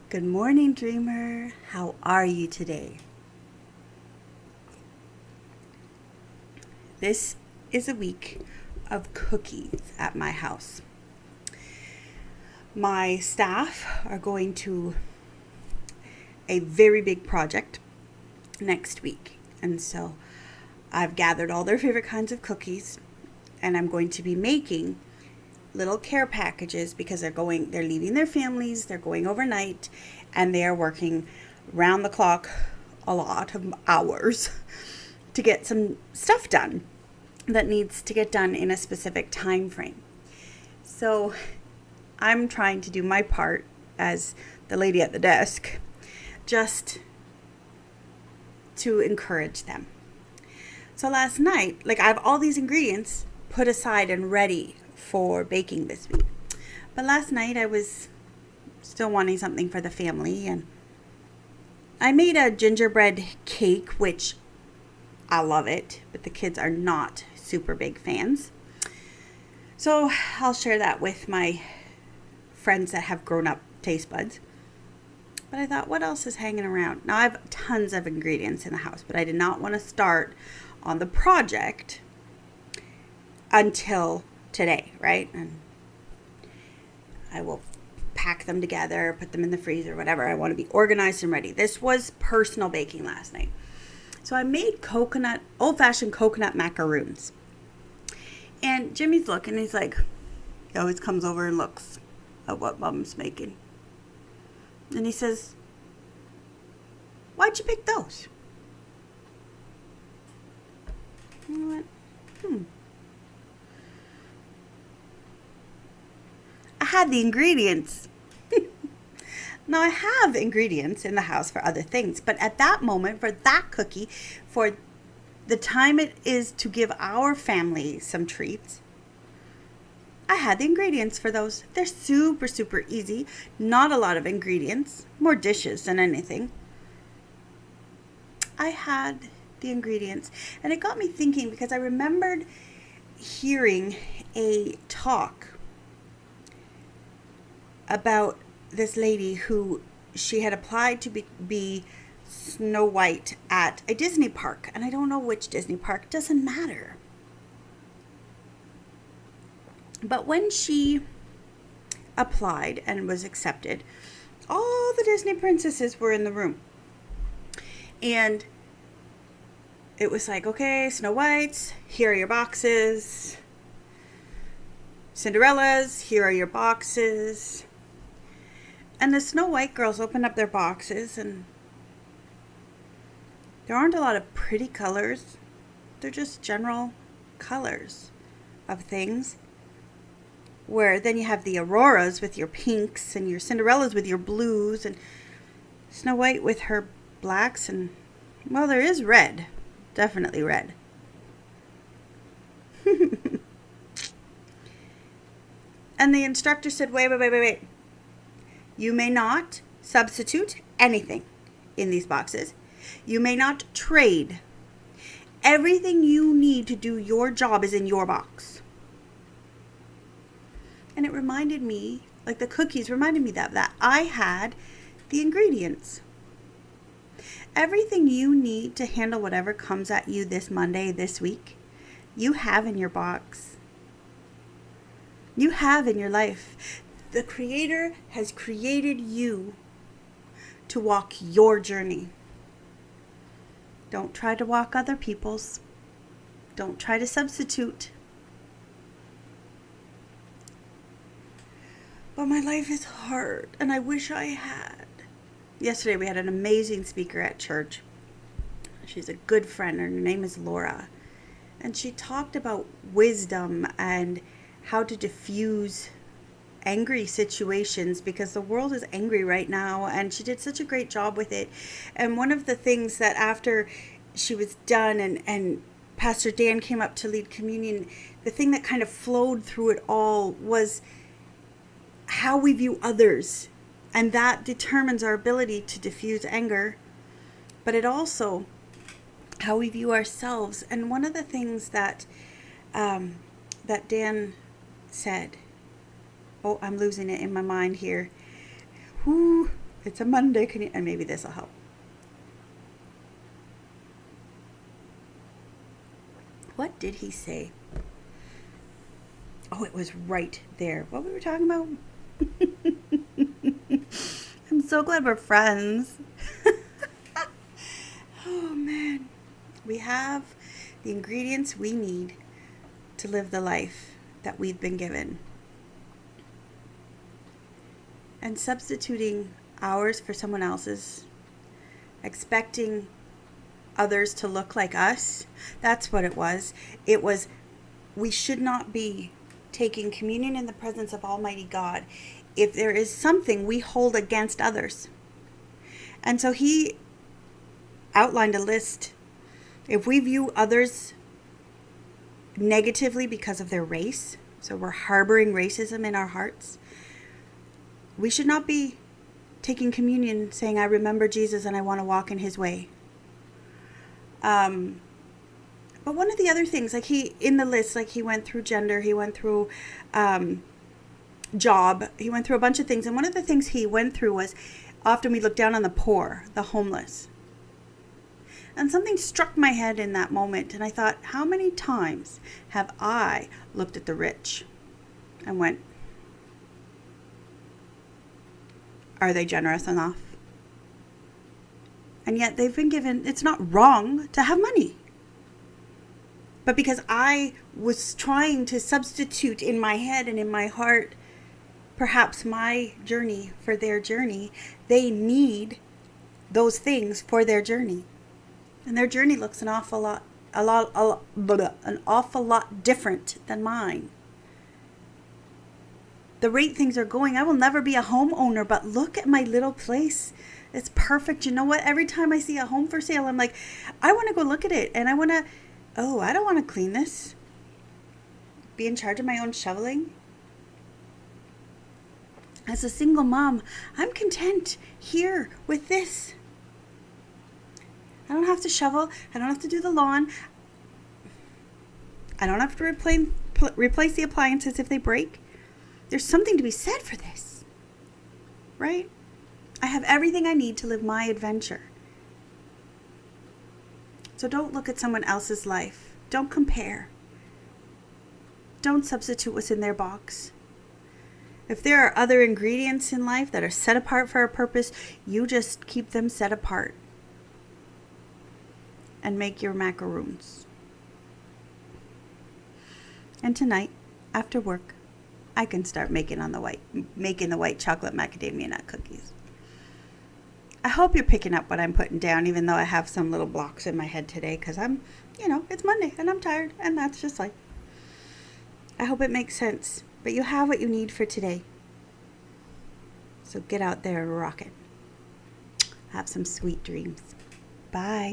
Good morning, dreamer. How are you today? This is a week of cookies at my house. My staff are going to a very big project next week. And so I've gathered all their favorite kinds of cookies and I'm going to be making little care packages because they're leaving their families, they're going overnight, and they are working round the clock a lot of hours to get some stuff done that needs to get done in a specific time frame. So I'm trying to do my part as the lady at the desk, just to encourage them. So last night, I have all these ingredients put aside and ready for baking this week. But last night I was still wanting something for the family, and I made a gingerbread cake, which I love it, but the kids are not super big fans. So I'll share that with my friends that have grown up taste buds. But I thought, what else is hanging around? Now I have tons of ingredients in the house, but I did not want to start on the project until today, right? And I will pack them together, put them in the freezer, whatever. I want to be organized and ready. This was personal baking last night. So I made old-fashioned coconut macaroons. And Jimmy's looking, he's like, he always comes over and looks at what Mom's making. And he says, why'd you pick those? And I went, I had the ingredients. Now, I have ingredients in the house for other things, but at that moment, for that cookie, for the time it is to give our family some treats, I had the ingredients for those. They're super, super easy. Not a lot of ingredients. More dishes than anything. I had the ingredients. And it got me thinking because I remembered hearing a talk about this lady who she had applied to be Snow White at a Disney park. And I don't know which Disney park. Doesn't matter. But when she applied and was accepted, all the Disney princesses were in the room. And it was like, okay, Snow Whites, here are your boxes. Cinderella's, here are your boxes. And the Snow White girls opened up their boxes, and there aren't a lot of pretty colors. They're just general colors of things. Where then you have the Auroras with your pinks and your Cinderellas with your blues and Snow White with her blacks and, well, there is red. Definitely red. And the instructor said, wait. You may not substitute anything in these boxes. You may not trade. Everything you need to do your job is in your box. And it reminded me, like the cookies reminded me that I had the ingredients. Everything you need to handle whatever comes at you this Monday, this week, you have in your box. You have in your life. The Creator has created you to walk your journey. Don't try to walk other people's. Don't try to substitute. But my life is hard, and I wish I had. Yesterday we had an amazing speaker at church. She's a good friend. Her name is Laura. And she talked about wisdom and how to diffuse angry situations because the world is angry right now. And she did such a great job with it. And one of the things that after she was done and Pastor Dan came up to lead communion, the thing that kind of flowed through it all was how we view others, and that determines our ability to diffuse anger, but it also how we view ourselves. And one of the things that that Dan said, oh, I'm losing it in my mind here. It's a Monday. And maybe this will help. What did he say? Oh, it was right there. What we were talking about? I'm so glad we're friends. Oh, man. We have the ingredients we need to live the life that we've been given. And substituting ours for someone else's, expecting others to look like us, that's what it was. It was, we should not be taking communion in the presence of Almighty God if there is something we hold against others. And so he outlined a list. If we view others negatively because of their race, so we're harboring racism in our hearts, we should not be taking communion saying, I remember Jesus and I want to walk in his way. But one of the other things, like in the list, like he went through gender, he went through job, he went through a bunch of things. And one of the things he went through was often we look down on the poor, the homeless. And something struck my head in that moment. And I thought, how many times have I looked at the rich and went, are they generous enough? And yet they've been given, it's not wrong to have money. But because I was trying to substitute in my head and in my heart, perhaps my journey for their journey, they need those things for their journey. And their journey looks an awful lot different than mine. The rate things are going, I will never be a homeowner, but look at my little place. It's perfect. You know what? Every time I see a home for sale, I'm like, I want to go look at it. And I don't want to clean this. Be in charge of my own shoveling. As a single mom, I'm content here with this. I don't have to shovel. I don't have to do the lawn. I don't have to replace the appliances if they break. There's something to be said for this, right? I have everything I need to live my adventure. So don't look at someone else's life. Don't compare. Don't substitute what's in their box. If there are other ingredients in life that are set apart for a purpose, you just keep them set apart and make your macaroons. And tonight, after work, I can start making the white chocolate macadamia nut cookies. I hope you're picking up what I'm putting down, even though I have some little blocks in my head today, because it's Monday and I'm tired, and that's just life. I hope it makes sense, but you have what you need for today. So get out there and rock it. Have some sweet dreams. Bye.